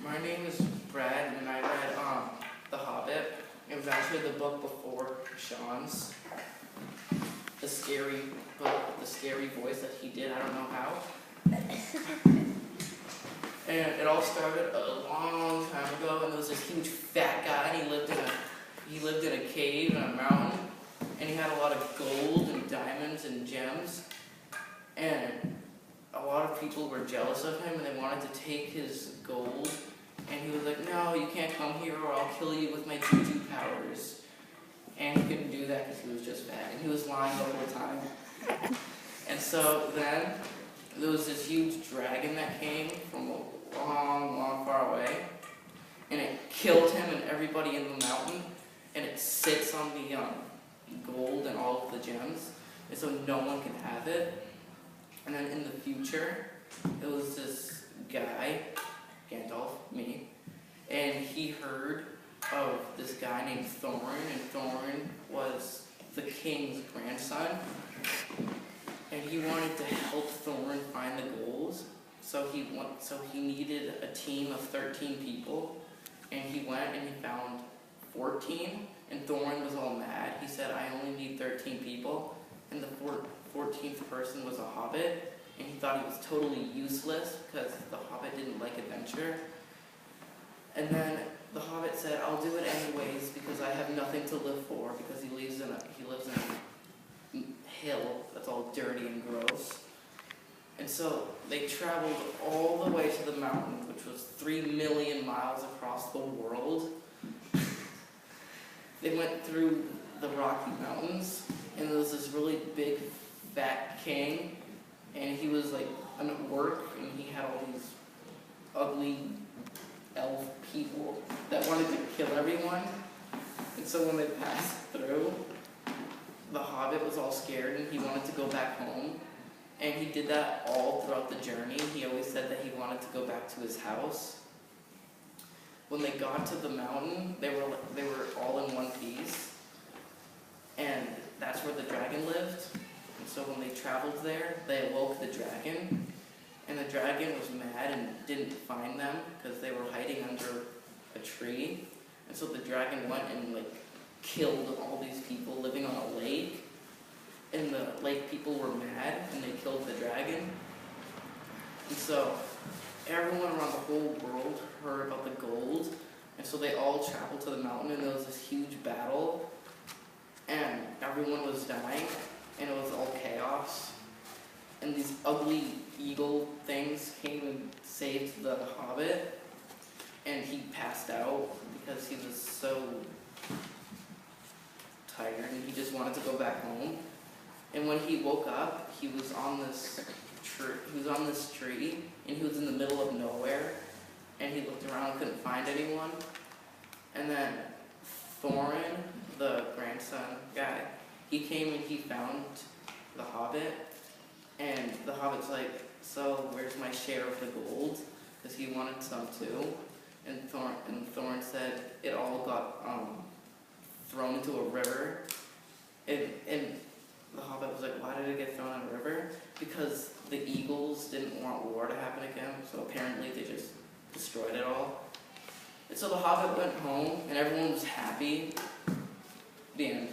My name is Brad, and I read The Hobbit. It was actually the book before Sean's. The scary book with the scary voice that he did. I don't know how. And it all started a long time ago, and there was this huge fat guy, and he lived in a cave in a mountain, and he had a lot of gold and diamonds and gems, and a lot of people were jealous of him, and they wanted to take his gold, and he was like, no, you can't come here or I'll kill you with my juju powers. And he couldn't do that because he was just fat, and he was lying the whole time. And so then there was this huge dragon that came from a long, long far away, and it killed him and everybody in the mountain, and it sits on the gold and all of the gems, and so no one can have it. And then in the future, it was this guy, Gandalf, me, and he heard of this guy named Thorin, and Thorin was the king's grandson, and he wanted to help Thorin find the gold, so he needed a team of 13 people, and he went and he found 14, and Thorin was all mad. He said, I only need 13 people, and the 14th person was a hobbit, and he thought he was totally useless because the hobbit didn't like adventure. And then the hobbit said, I'll do it anyways because I have nothing to live for, because he lives in a hill that's all dirty and gross. And so they traveled all the way to the mountain, which was 3 million miles across the world. They went through the Rocky Mountains, and there was this really big, fat king, and he was like at work, and he had all these ugly elf people that wanted to kill everyone. And so when they passed through, the hobbit was all scared, and he wanted to go back home. And he did that all throughout the journey. He always said that he wanted to go back to his house. When they got to the mountain, they were all in one piece, and that's where the dragon lived. And so when they traveled there, they awoke the dragon, and the dragon was mad and didn't find them because they were hiding under a tree. And so the dragon went and killed all these people living on a lake, and the lake people were mad and they killed the dragon. And so everyone around the whole world heard about the gold, and so they all traveled to the mountain, and there was this huge battle, and everyone was dying, and it was all chaos. And these ugly eagle things came and saved the hobbit, and he passed out because he was so tired, and he just wanted to go back home. And when he woke up, he was on this tree, and he was in the middle of nowhere, and he looked around and couldn't find anyone. And then Thorin, the grandson guy, he came and he found the hobbit, and the hobbit's like, so where's my share of the gold? Because he wanted some too. And Thorin said it all got thrown into a river. And the hobbit was like, why did it get thrown in a river? Because the eagles didn't want war to happen again, so apparently they just destroyed it all. And so the hobbit went home, and everyone was happy. The end.